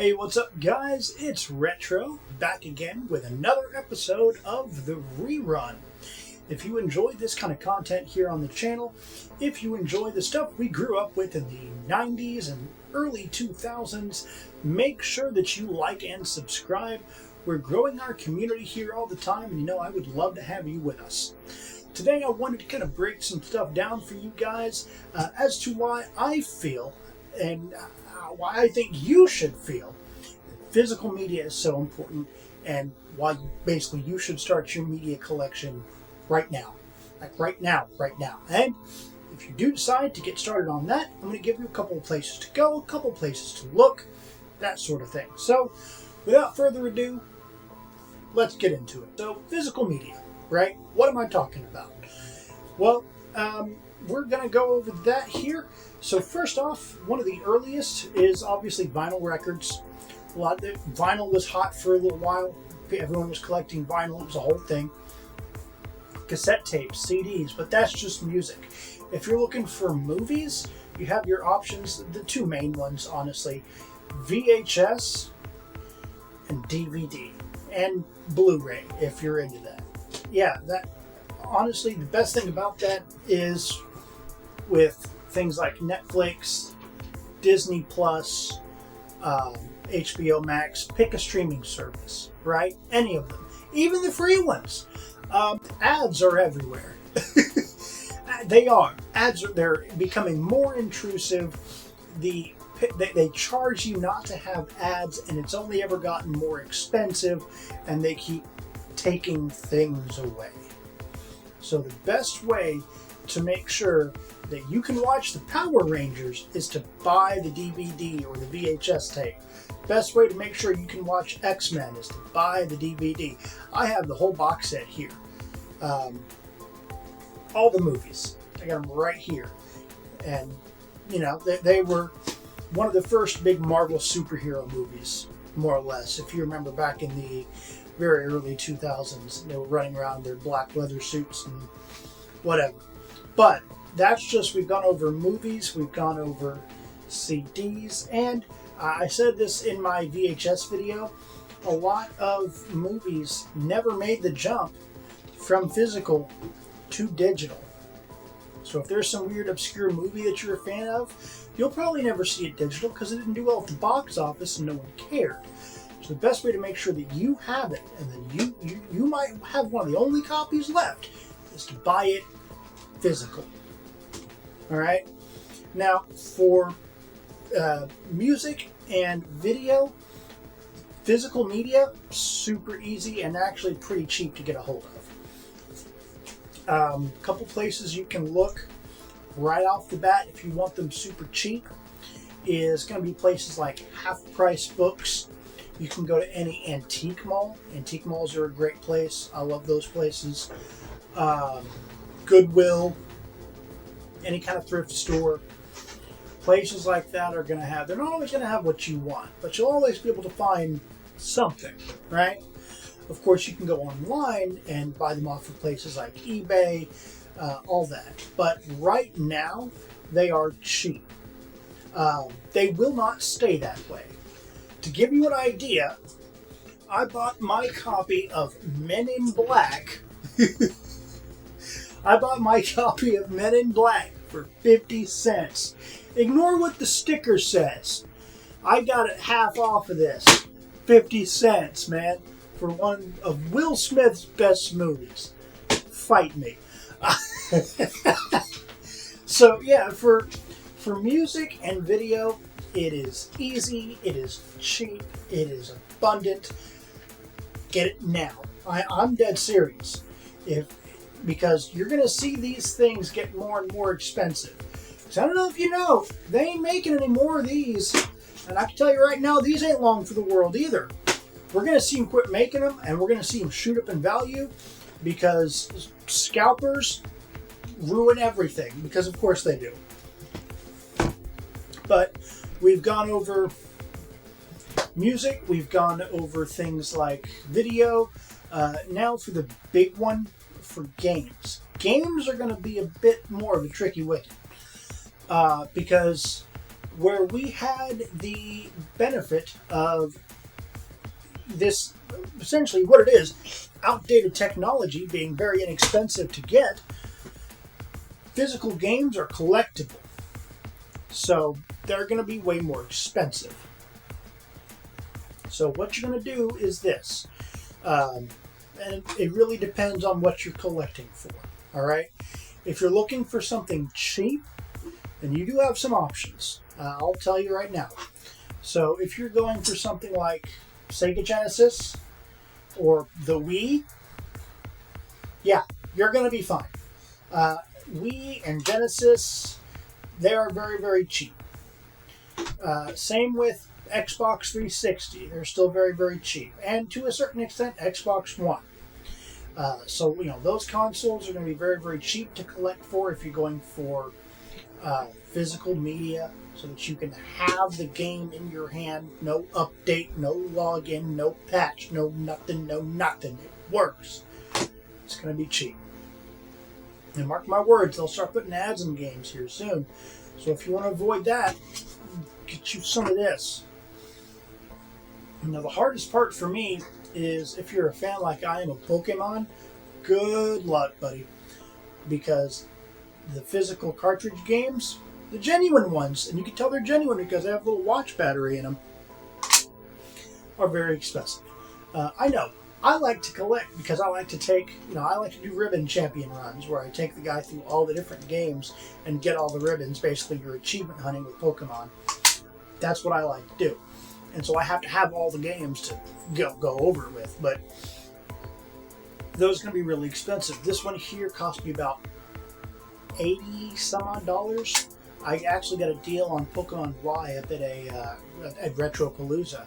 Hey, what's up, guys? It's Retro, back again with another episode of The Rerun. If you enjoy this kind of content here on the channel, if you enjoy the stuff we grew up with in the 90s and early 2000s, make sure that you like and subscribe. We're growing our community here all the time, and you know I would love to have you with us. Today I wanted to kind of break some stuff down for you guys as to why I feel and why I think you should feel that physical media is so important, and why basically you should start your media collection right now. Like right now. And if you do decide to get started on that, I'm going to give you a couple of places to go, a couple of places to look, that sort of thing. So without further ado, let's get into it. So physical media, right? What am I talking about? Well, we're going to go over that here. So first off, one of the earliest is obviously vinyl records. A lot of the vinyl was hot for a little while. Everyone was collecting vinyl. It was a whole thing. Cassette tapes, CDs, but that's just music. If you're looking for movies, you have your options, the two main ones, honestly, VHS and DVD, and Blu-ray, if you're into that. Yeah, that honestly, the best thing about that is with things like Netflix, Disney Plus, HBO Max, pick a streaming service, right? Any of them, even the free ones. Ads are everywhere. They are. They're becoming more intrusive. They charge you not to have ads, and it's only ever gotten more expensive, and they keep taking things away. So the best way to make sure that you can watch the Power Rangers is to buy the DVD or the VHS tape. Best way to make sure you can watch X-Men is to buy the DVD. I have the whole box set here. All the movies. I got them right here. And, you know, they were one of the first big Marvel superhero movies, more or less. If you remember back in the very early 2000s, they were running around in their black leather suits and whatever. But that's just, we've gone over movies, we've gone over CDs, and I said this in my VHS video, a lot of movies never made the jump from physical to digital. So if there's some weird obscure movie that you're a fan of, you'll probably never see it digital because it didn't do well at the box office and no one cared. So the best way to make sure that you have it, and then you might have one of the only copies left, is to buy it physical. Alright? Now, for music and video, physical media, super easy and actually pretty cheap to get a hold of. A couple places you can look right off the bat if you want them super cheap is going to be places like Half Price Books. You can go to any antique mall. Antique malls are a great place. I love those places. Goodwill, any kind of thrift store. Places like that are going to have, they're not always going to have what you want, but you'll always be able to find something, right? Of course, you can go online and buy them off of places like eBay, all that. But right now, they are cheap. They will not stay that way. To give you an idea, I bought my copy of Men in Black. I bought my copy of Men in Black for 50 cents. Ignore what the sticker says. I got it half off of this. 50 cents, man. For one of Will Smith's best movies. Fight me. So yeah, for music and video, it is easy, it is cheap, it is abundant. Get it now. I'm dead serious. Because you're going to see these things get more and more expensive. So I don't know if you know, they ain't making any more of these. And I can tell you right now, these ain't long for the world either. We're going to see them quit making them, and we're going to see them shoot up in value because scalpers ruin everything, because of course they do. But we've gone over music, we've gone over things like video. Now for the big one, for games. Games are going to be a bit more of a tricky wicket because where we had the benefit of this, essentially what it is, outdated technology being very inexpensive to get. Physical games are collectible, so they're going to be way more expensive. So what you're going to do is this, and it really depends on what you're collecting for. All right, if you're looking for something cheap, then you do have some options. I'll tell you right now. So if you're going for something like Sega Genesis or the Wii, yeah, you're going to be fine. Wii and Genesis, they are very, very cheap. Same with Xbox 360. They're still very, very cheap. And to a certain extent, Xbox One. So, those consoles are going to be very, very cheap to collect for if you're going for physical media so that you can have the game in your hand. No update, no login, no patch, no nothing. It works. It's going to be cheap. And mark my words, they'll start putting ads in games here soon. So if you want to avoid that, get you some of this. Now the hardest part for me is if you're a fan like I am of Pokemon, good luck, buddy. Because the physical cartridge games, the genuine ones, and you can tell they're genuine because they have a little watch battery in them, are very expensive. I know. I like to collect because I like to take, I like to do ribbon champion runs where I take the guy through all the different games and get all the ribbons. Basically, you're achievement hunting with Pokemon. That's what I like to do. And so I have to have all the games to go over it with. But those are going to be really expensive. This one here cost me about $80 some odd. I actually got a deal on Pokemon Y up at Retropalooza.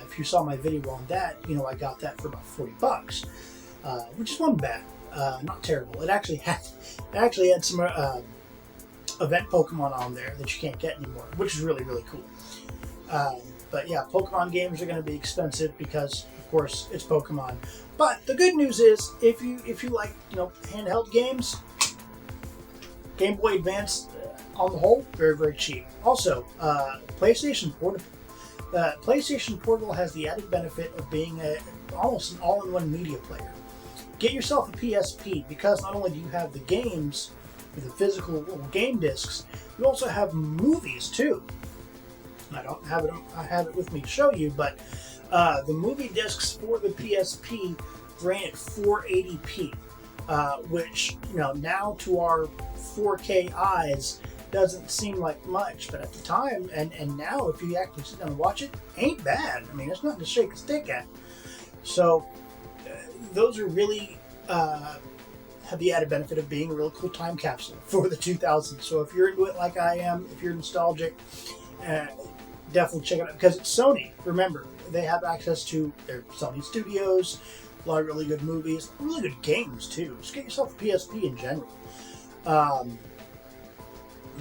If you saw my video on that, I got that for about $40, which is wasn't bad, not terrible. It actually had some event Pokemon on there that you can't get anymore, which is really, really cool. But yeah, Pokemon games are going to be expensive because, of course, it's Pokemon. But the good news is, if you like, handheld games, Game Boy Advance, on the whole, very, very cheap. Also, PlayStation Portable. PlayStation Portable has the added benefit of being almost an all-in-one media player. Get yourself a PSP because not only do you have the games with the physical little game discs, you also have movies too. I don't have it. I have it with me to show you, but the movie discs for the PSP ran at 480p, which now to our 4K eyes doesn't seem like much, but at the time and now, if you actually sit down and watch it, ain't bad. I mean, it's nothing to shake a stick at. So those are really have the added benefit of being a really cool time capsule for the 2000s. So if you're into it like I am, if you're nostalgic, definitely check it out because it's Sony. Remember, they have access to their Sony studios, a lot of really good movies, really good games too. Just get yourself a PSP in general.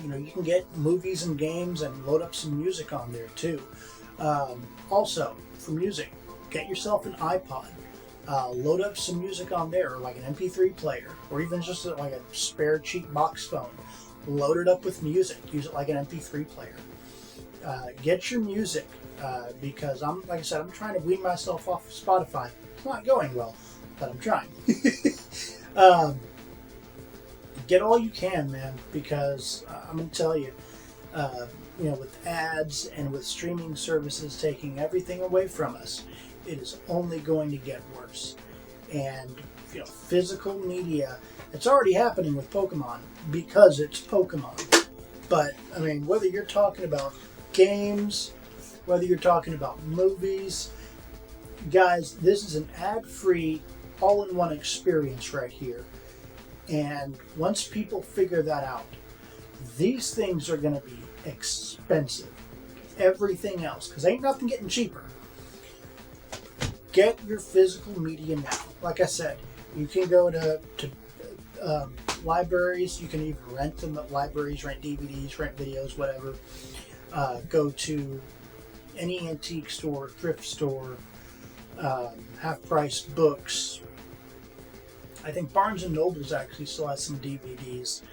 You can get movies and games and load up some music on there too. Also, for music, get yourself an iPod. Load up some music on there, like an MP3 player, or even just like a spare cheap box phone. Load it up with music. Use it like an MP3 player. Get your music because like I said, I'm trying to wean myself off of Spotify. It's not going well, but I'm trying. Get all you can, man, because I'm going to tell you, with ads and with streaming services taking everything away from us, it is only going to get worse. And, physical media, it's already happening with Pokemon because it's Pokemon. But, I mean, whether you're talking about games, whether you're talking about movies, guys, this is an ad-free, all-in-one experience right here. And once people figure that out, these things are going to be expensive. Everything else, because ain't nothing getting cheaper. Get your physical media now. Like I said, you can go to libraries. You can even rent them at libraries, rent DVDs, rent videos, whatever. Go to any antique store, thrift store, half-price books. I think Barnes & Noble's actually still has some DVDs.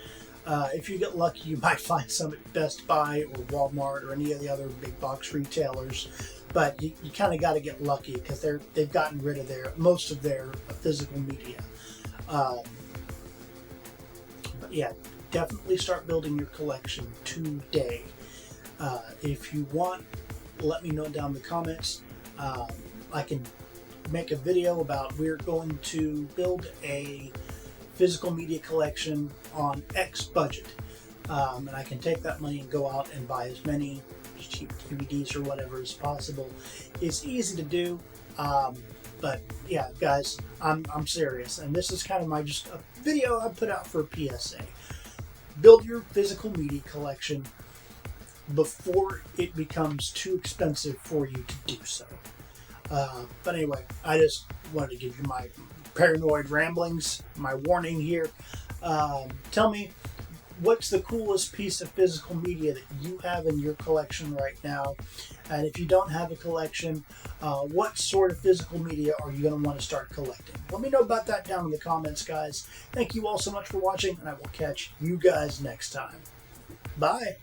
If you get lucky, you might find some at Best Buy or Walmart or any of the other big box retailers. But you kind of got to get lucky because they've gotten rid of most of their physical media. But yeah, definitely start building your collection today. If you want, let me know down in the comments. I can make a video about we're going to build a physical media collection on X budget. And I can take that money and go out and buy as many cheap DVDs or whatever as possible. It's easy to do, but yeah, guys, I'm serious, and this is kind of just a video I put out for a PSA. Build your physical media collection before it becomes too expensive for you to do so. But anyway, I just wanted to give you my paranoid ramblings, my warning here. Tell me, what's the coolest piece of physical media that you have in your collection right now? And if you don't have a collection, what sort of physical media are you going to want to start collecting? Let me know about that down in the comments, guys. Thank you all so much for watching, and I will catch you guys next time. Bye.